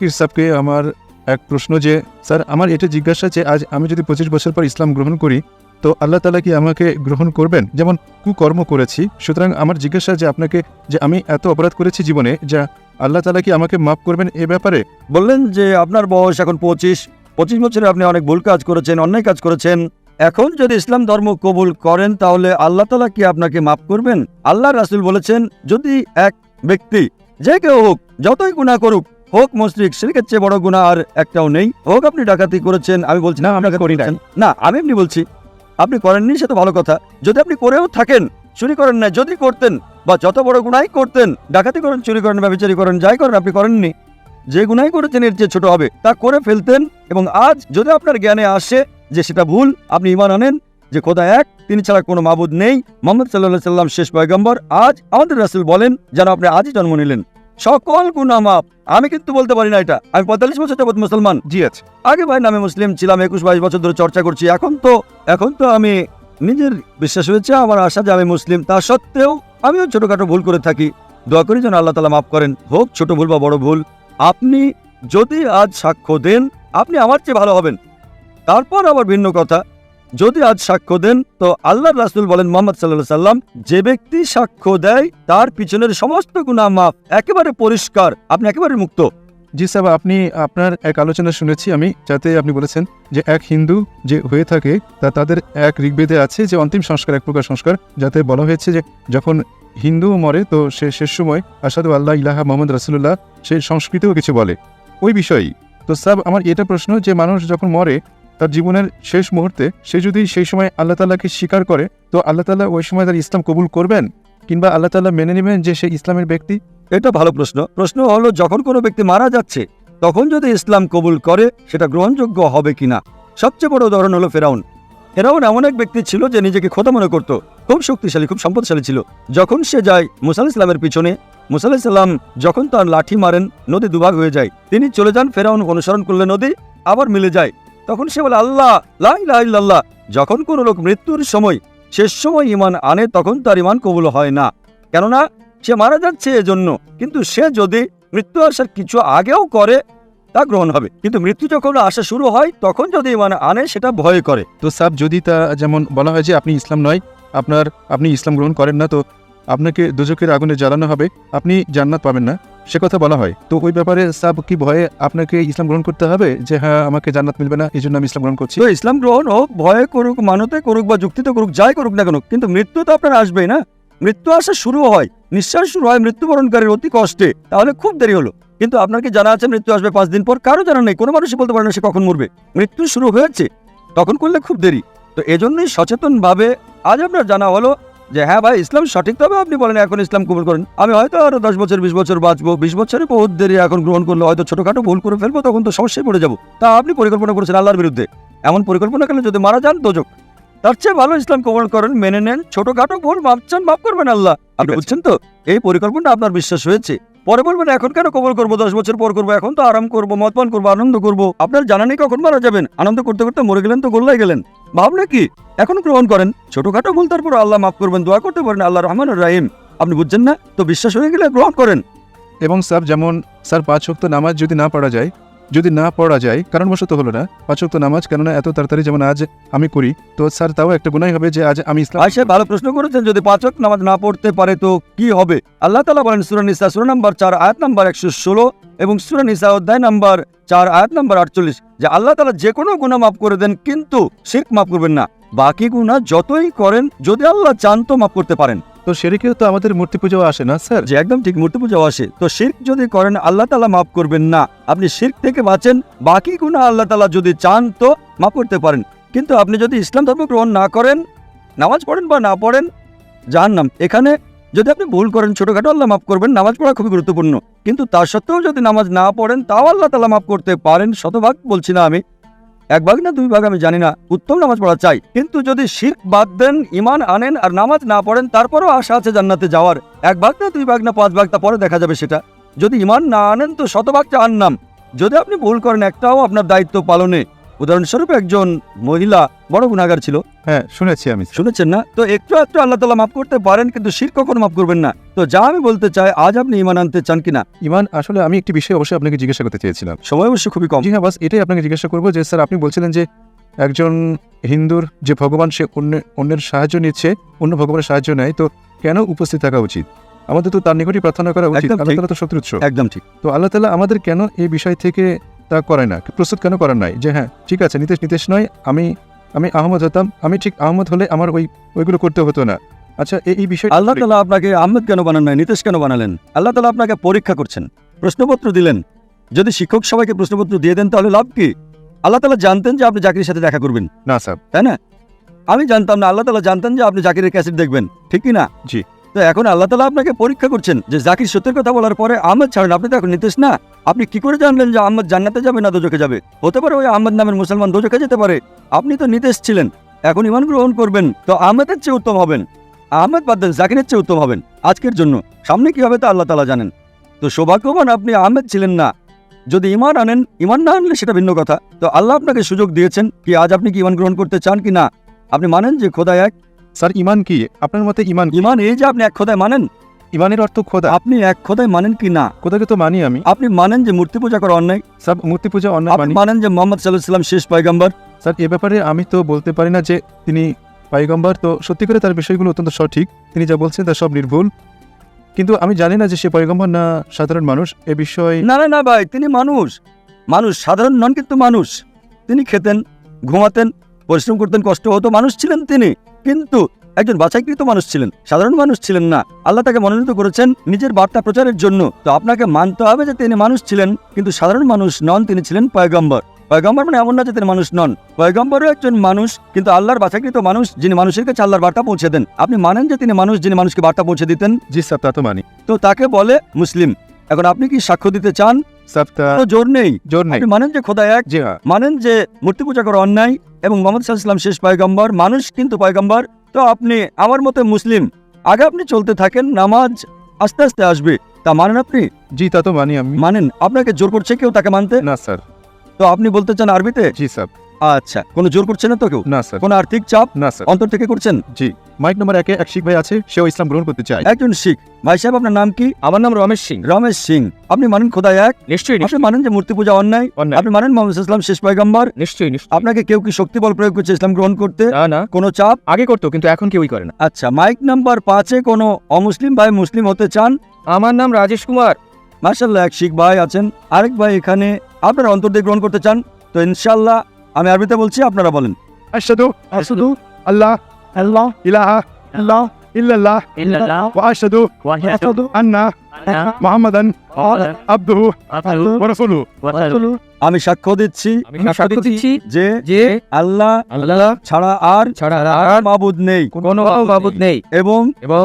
পীর সাহেবকে আমার এক প্রশ্ন যে স্যার আমার এটা জিজ্ঞাসা যে আজ আমি যদি 25 বছর পর ইসলাম গ্রহণ করি তো আল্লাহ তাআলা কি আমাকে গ্রহণ করবেন? যেমন কুকর্ম করেছি, সুতরাং আমার জিজ্ঞাসা যে আপনাকে যে আমি এত অপরাধ করেছি জীবনে, যা আল্লাহ তাআলা কি আমাকে মাফ করবেন এ ব্যাপারে? বললেন যে আপনার বয়স এখন 25 বছরে আপনি অনেক ভুল কাজ করেছেন, অন্যায় কাজ করেছেন। এখন যদি ইসলাম ধর্ম কবুল করেন তাহলে আল্লাহ তাআলা কি আপনাকে মাফ করবেন? আল্লাহ রাসূল বলেছেন, যদি এক ব্যক্তি যে কেউ হোক, যতই গুনাহ করুক, হোক মুশরিক, শিরকের চেয়ে বড় গুনাহ আর একটাও নেই, হোক আপনি ডাকাতি করেছেন, আমি বলছি না আমরা করি না, আমি এমনি বলছি আপনি করেননি সে তো ভালো কথা। যদি আপনি করেও থাকেন, চুরি করেন না, যদি করতেন বা যত বড় গুনাহই করতেন, ডাকাতি করেন, চুরি করেন, ব্যভিচারী করেন, যাই করেন আপনি করেননি, যে গুনাহই করেছেন এর চেয়ে ছোট হবে তা করে ফেলতেন। এবং আজ যদি আপনার জ্ঞানে আসে যে সেটা ভুল, আপনি ঈমান আনেন যে খোদা এক, তিনি ছাড়া কোনো মাবুদ নেই, মুহাম্মদ সাল্লাল্লাহু আলাইহি সাল্লাম শেষ পয়গম্বর, আজ আমাদের রাসূল বলেন যেন আপনি আজই জন্ম নিলেন, সকল গুনাহ মাফ। আমি কিন্তু বলতে পারি না এটা, আমি 45 বছর যাবত মুসলমান। জি আছে। আগে ভাই নামে মুসলিম ছিলাম, 21-22 বছর ধরে চর্চা করছি। এখন তো আমি নিজের বিশ্বাস হয়েছে, আমার আশা যে আমি মুসলিম। তা সত্ত্বেও আমিও ছোটখাটো ভুল করে থাকি, দোয়া করি যেন আল্লাহ তাআলা মাফ করেন, হোক ছোট ভুল বা বড় ভুল। আপনি যদি আজ সাক্ষ্য দেন, আপনি আমার চেয়ে ভালো হবেন। তারপর আবার ভিন্ন কথা, যদি আজ সাক্ষ্য দেন তো আল্লাহর রাসূল বলেন মুহাম্মদ সাল্লাল্লাহু আলাইহি সাল্লাম, যে ব্যক্তি সাক্ষ্য দেয় তার পিছনের সমস্ত গুনাহ মাফ, একেবারে পরিষ্কার, আপনি একেবারে মুক্ত। জি সাহেব, আপনি আপনার এক আলোচনা শুনেছি আমি, যাতে আপনি বলেছেন যে এক হিন্দু যে হয়ে থাকে তা তাদের এক ঋগ্বেদে আছে যে অন্তিম সংস্কার, এক প্রকার সংস্কার, যাতে বলা হয়েছে যে যখন হিন্দু মরে তো সে শেষ সময় আশহাদু আল্লাহ ইলাহা মুহাম্মাদ রাসূলুল্লাহ সে সংস্কৃতেও কিছু বলে ওই বিষয়ই। তো সাহেব আমার এটা প্রশ্ন যে মানুষ যখন মরে তার জীবনের শেষ মুহূর্তে সে যদি সেই সময় আল্লাহ তাআলাকে স্বীকার করে তো আল্লাহ তাআলা ওই সময় তার ইসলাম কবুল করবেন, কিংবা আল্লাহ তাআলা মেনে নেবেন যে সে ইসলামের ব্যক্তি? এটা ভালো প্রশ্ন হলো, যখন কোনো ব্যক্তি মারা যাচ্ছে তখন যদি ইসলাম কবুল করে সেটা গ্রহণযোগ্য হবে কিনা। সবচেয়ে বড় উদাহরণ হলো ফেরাউন এমন এক ব্যক্তি ছিল যে নিজেকে খোদা মনে করত, খুব শক্তিশালী, খুব সম্পদশালী ছিল। যখন সে যায় মুসা আলাইহিস সালামের পিছনে, মুসা আলাইহিস সালাম যখন তার লাঠি মারেন, নদী দুভাগ হয়ে যায়, তিনি চলে যান, ফেরাউন অনুসরণ করলে নদী আবার মিলে যায়। তখন সে বলে আল্লাহ লা ইলাহা ইল্লাল্লাহ। যখন কোনো লোক মৃত্যুর সময়, শেষ সময় ঈমান আনে, তখন তার ঈমান কবুল হয় না, কেননা সে মারা যাচ্ছে এজন্য। কিন্তু সে যদি মৃত্যু আসার কিছু আগেও করে তা গ্রহণ হবে, কিন্তু মৃত্যু যখন আসা শুরু হয় তখন যদি ঈমান আনে সেটা ভয় করে। তো সাহেব যদি তা যেমন বলা হয় যে আপনি ইসলাম নয়, আপনি ইসলাম গ্রহণ করেন না, তো আপনাকে দোজখের আগুনে জ্বালানো হবে, আপনি জান্নাত পাবেন না, সে কথা বলা হয়, তো ওই ব্যাপারে সাহেব কি ভয়ে আপনাকে ইসলাম গ্রহণ করতে হবে যে হ্যাঁ আমাকে জান্নাত মিলবে না এই জন্য আমি ইসলাম গ্রহণ করছি? তো ইসলাম গ্রহণ হোক, ভয়ে করুক, মানতে করুক বা যুক্তিতে করুক, যাই করুক না কেন, কিন্তু মৃত্যু তো আপনার আসবেই না। মৃত্যু আসা শুরু হয়, নিঃশ্বাস শুরু হয় মৃত্যুবরণকারীর অতি কষ্টে, তাহলে খুব দেরি হলো। কিন্তু আপনার কি জানা আছে মৃত্যু আসবে 5 দিন পর? কারো জানা নেই, কোনো মানুষই বলতে পারে না সে কখন মরবে। মৃত্যু শুরু হয়েছে, তখন করলে খুব দেরি। তো এজন্যই সচেতনভাবে আজ আপনার জানা হলো যে হ্যাঁ ভাই ইসলাম সঠিক, তবে আপনি বলেন এখন ইসলাম কবুল করেন। আমি হয়তো আরো 10 বছর 20 বছর বাঁচবো, 20 বছরে বহুত দেরি, এখন গ্রহণ করলে হয়তো ছোটখাটো ভুল করে ফেলবো, তখন তো সমস্যায় পড়ে যাবো। তা আপনি পরিকল্পনা করেছেন আল্লাহর বিরুদ্ধে, এমন পরিকল্পনা করলে যদি মারা যান দোজখ। তার চেয়ে ভালো ইসলাম কবুল করেন, মেনে নেন, ছোটখাটো ভুল মাফ করবেন আল্লাহ। আপনি বুঝছেন তো, এই পরিকল্পনা আপনার বিশ্বাস হয়েছে। পরে বলবেন এখন কেন কবুল করবো, 10 বছর পর করবো, এখন তো আরাম করবো, মদ পান করবো, আনন্দ করবো। আপনার জানা নেই কখন মারা যাবেন, আনন্দ করতে করতে মরে গেলেন তো গোল্লায় গেলেন, ভাবলে কি? এখন গ্রহণ করেন, ছোটখাটো ভুল তারপর আল্লাহ মাফ করবেন, দোয়া করতে পারেন আল্লাহ রহমানুর রহিম। আপনি বুঝছেন না তো, বিশ্বাস হয়ে গেলে গ্রহণ করেন। এবং স্যার যেমন 5 ওয়াক্ত নামাজ যদি না পড়া যায় কারণবশত হলো না 5 ওয়াক্ত নামাজ, কেননা এত তাড়াতাড়ি যেমন আজ আমি করি, তো স্যার তাও একটা গুনাহ হবে যে আজ আমি ইসলাম। আয়েশা ভালো প্রশ্ন করেছেন, যদি 5 ওয়াক্ত নামাজ না পড়তে পারে তো কি হবে? আল্লাহ তাআলা বলেন সূরা নিসা সূরা নাম্বার 4 আয়াত নাম্বার 116 এবং সূরা নিসা অধ্যায় নাম্বার 4 আয়াত নাম্বার 48 যে আল্লাহ তাআলা যে কোনো গুনাহ মাফ করে দেন, কিন্তু শিরক মাফ করবেন না। বাকি গুনাহ যতই করেন যদি আল্লাহ চান তো মাফ করতে পারেন। তো শিরকেও তো আমাদের মূর্তি পূজাও আসে না স্যার? যে একদম ঠিক, মূর্তি পূজাও আসে। তো শিরক যদি করেন আল্লাহ তাআলা মাফ করবেন না, আপনি শিরক থেকে বাঁচেন, বাকি গুনাহ আল্লাহ তাআলা যদি চান তো মাফ করতে পারেন। কিন্তু আপনি যদি ইসলাম ধর্ম গ্রহণ না করেন, নামাজ পড়েন বা না পড়েন, জাহান্নাম। এখানে যদি আপনি ভুল করেন ছোটখাটো আল্লাহ মাফ করবেন, নামাজ পড়া খুবই গুরুত্বপূর্ণ। কিন্তু তার সত্ত্বেও যদি নামাজ না পড়েন তাও আল্লাহ তাআলা মাফ করতে পারেন। শতভাগ বলছি না আমি, 1 ভাগ না 2 ভাগ আমি জানি না, উত্তম নামাজ পড়া চাই। কিন্তু যদি শিরক বাদ দেন, ঈমান আনেন আর নামাজ না পড়েন, তারপরও আশা আছে জান্নাতে যাওয়ার। 1 ভাগ না 2 ভাগ না 5 ভাগ তা পরে দেখা যাবে সেটা। যদি ঈমান না আনেন তো শতভাগ জাহান্নাম। যদি আপনি ভুল করেন একটাও আপনার দায়িত্ব পালনে, উদাহরণস্বরূপ একজন মহিলা বড় গুনাহগার ছিল, হ্যাঁ শুনেছি আমি। শুনেছেন না? তো একটু একটু আল্লাহ তাআলা মাফ করতে পারেন, কিন্তু শিরক কখনো মাফ করবেন না। তো যা আমি বলতে চাই, আজ আপনি ঈমান আনতে চান কিনা? ইমান আসলে আমি একটি বিষয় অবশ্যই আপনাকে জিজ্ঞাসা করতে চেয়েছিলাম। সময় অবশ্য খুবই কম। জি হ্যাঁ, বাস এটাই আপনাকে জিজ্ঞাসা করবো যে স্যার আপনি বলছিলেন যে একজন হিন্দুর যে ভগবান সে অন্যের সাহায্য নিচ্ছে, অন্য ভগবানের সাহায্য নেয়, তো কেন উপস্থিত থাকা উচিত? আমাদের তো তার নিকটই প্রার্থনা করা উচিত। একদম আল্লাহ ঠিক। তাআলা তো শত্রুৎস। একদম ঠিক। তো আল্লাহ তাআলা আমাদের কেন এই বিষয় থেকে তা করায় না, প্রস্তুত কেন করার নাই যে হ্যাঁ ঠিক আছে নিতেশ নয়, আমি আহমদ হতাম, আমি ঠিক আহমদ হলে আমার ওইগুলো করতে হতো না। আচ্ছা এই বিষয় আল্লাহ তাআলা আপনাকে আহমেদ কেন বানান নাই, নীতিশ কেন বানালেন? আল্লাহ তাআলা আপনাকে পরীক্ষা করছেন, প্রশ্নপত্র দিলেন। যদি শিক্ষক সবাইকে প্রশ্নপত্র দিয়ে দেন তাহলে লাভ কি? আল্লাহ তাআলা জানতেন যে আপনি জাকিরের সাথে দেখা করবেন, না স্যার। তাই না? আমি জানতাম না, আল্লাহ তাআলা জানতেন যে আপনি জাকিরের ক্যাসেট দেখবেন, ঠিক কি না? জি। তো এখন আল্লাহ তাআলা আপনাকে পরীক্ষা করছেন যে জাকির সত্যের কথা বলার পরে আহমদ ছাড়েন, আপনি তো এখন নীতিশ না। আপনি কি করে জানলেন যে আহমদ জান্নাতে যাবে না দোজখে যাবে? হতে পারে ওই আহমদ নামের মুসলমান দোজখে যেতে পারে, আপনি তো নীতিশ ছিলেন। এখন ঈমান গ্রহণ করবেন তো আহমেদের চেয়ে উত্তম হবেন, আহমেদ বাদ দেন জাকিরের চেয়ে উত্তম হবেন আজকের জন্য। সামনে কি হবে তা আল্লাহ তাআলা জানেন। তো সৌভাগ্যবান আপনি আহমেদ ছিলেন না। যদি ঈমান আনেন, ঈমান না আনলে সেটা ভিন্ন কথা। তো আল্লাহ আপনাকে সুযোগ দিয়েছেন কি আজ আপনি কি ঈমান গ্রহণ করতে চান কি না? আপনি মানেন যে খোদা এক? স্যার ইমান কি আপনার মতে? ইমান ঈমান এই যে আপনি এক খোদায় মানেন, ইমানের অর্থ খোদা। আপনি এক খোদায় মানেন কি না? খোদাকে তো মানি আমি। আপনি মানেন যে মূর্তি পূজা করা অন্যায়? স্যার মূর্তি পূজা অন্যায় আপনি মানি। মানেন যে মোহাম্মদ সাল্লাল্লাহু আলাইহি ওয়াসাল্লাম শেষ পয়গম্বর? স্যার এ ব্যাপারে আমি তো বলতে পারি না যে তিনি পয়গম্বর, তো সত্যি করে তার বিষয়গুলো অত্যন্ত সঠিক, তিনি যা বলছেন তা সব নির্ভুল, কিন্তু আমি জানি না যে সে পয়গম্বর না সাধারণ মানুষ এ বিষয়ে। না না না ভাই, তিনি মানুষ, মানুষ সাধারণ নন, কিন্তু মানুষ। তিনি খেতেন, ঘুমাতেন, পরিশ্রম করতেন, কষ্ট হতো, মানুষ ছিলেন তিনি, কিন্তু একজন বাছাইকৃত মানুষ ছিলেন, সাধারণ মানুষ ছিলেন না। আল্লাহ তাকে মনোনীত করেছেন নিজের বার্তা প্রচারের জন্য। তো আপনাকে মানতে হবে যে তিনি মানুষ ছিলেন, কিন্তু সাধারণ মানুষ নন, তিনি ছিলেন পয়গম্বর। পয়গম্বর মানে এমন না যে তিনি মানুষ নন, পয়গম্বরও একজন মানুষ, কিন্তু আল্লাহর বাছাইকৃত মানুষ, যিনি মানুষের কাছে আল্লাহর বার্তা পৌঁছে দেন। আপনি মানেন যে তিনি মানুষ, যিনি মানুষকে বার্তা পৌঁছে দিতেন? জি স্যার তা তো মানি। তো তাকে বলে মুসলিম। এখন আপনি কি সাক্ষ্য দিতে চান? স্যার তা কোনো জোর নেই। জোর নেই। আপনি মানেন যে খোদা এক, জি হ্যাঁ। মানেন যে মূর্তি পূজা করা অন্যায় এবং মোহাম্মদ সাল্লাল্লাহু আলাইহি ওয়াসাল্লাম শেষ পয়গম্বর, মানুষ কিন্তু পয়গম্বর। তো আপনি আমার মতে মুসলিম। আগে আপনি চলতে থাকেন, নামাজ আস্তে আস্তে আসবে। তা মানেন আপনি? জি তা তো মানি আমি। মানেন? আপনাকে জোর করছে কেউ তাকে মানতে? না স্যার। তো আপনি বলতে চান আরবিতে? জি স্যার। আচ্ছা, কোনো জোর করছে না তো কেউ? না স্যার। কোনো আর্থিক চাপ না স্যার। অন্তর থেকে করছেন? জি। মাইক নম্বর 1-এ এক শিখ ভাই আছে, সেও ইসলাম গ্রহণ করতে চায়। একজন শিখ ভাই সাহেব, আপনার নাম কি? আমার নাম রমেশ সিং। রমেশ সিং। আপনি মানেন খোদা এক? নিশ্চয়ই আপনি মানেন যে মূর্তি পূজা অন্যায়? অন্যায়। আপনি মানেন মোহাম্মদ সাল্লাল্লাহু আলাইহি ওয়াসাল্লাম শেষ পয়গম্বর? নিশ্চয়ই নিশ্চয়ই। আপনাকে কেউ কি শক্তি বল প্রয়োগ করছে ইসলাম গ্রহণ করতে? না না, কোনো চাপ? আগে করতো কিন্তু এখন কেউই করে না। আচ্ছা, মাইক নাম্বার 5-এ কোনো অমুসলিম ভাই মুসলিম হতে চান? আমার নাম রাজেশ কুমার। মাশাআল্লাহ, এক শিখ ভাই আছেন, আরেক ভাই এখানে। আপনারা অন্তর দিয়ে গ্রহণ করতে চান? তো ইনশাআল্লাহ আমি আরবিতে বলছি, আপনারা বলেন। আশহাদু আল্লাহ ইলাহা ইল্লাল্লাহ ওয়া আশহাদু আন্না মুহাম্মাদান আবদুহু ওয়া রাসূলুহু। আমি সাক্ষ্য দিচ্ছি আমি সাক্ষ্য দিচ্ছি যে যে আল্লাহ আল্লাহ ছাড়া আর ছাড়া আর মাবুদ নেই, কোনো মাবুদ নেই এবং এবং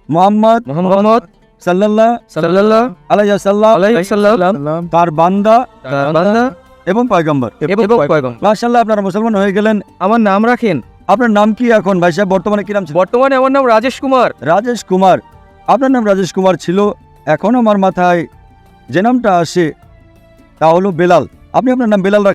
মুহাম্মদ মুহাম্মদ সাল্লাল্লাহু সাল্লাল্লাহু আলাইহি ওয়াসাল্লাম আলাইহি ওয়াসাল্লাম সালাম। তার বান্দা তার বান্দা এবং পয়গম্বর। এবং পয়গম্বর। মাশাআল্লাহ, আপনারা মুসলমান হয়ে গেলেন। আমার নাম রাখেন। আপনার নাম কি এখন ভাই সাহেব? বর্তমানে কি নাম ছিল? বর্তমানে আমার নাম রাজেশ কুমার। রাজেশ কুমার। আপনার নাম রাজেশ কুমার ছিল। এখন আমার মাথায় যে নামটা আসে তা হলো বেলাল। আপনি আপনার নাম বেলাল রাখেন।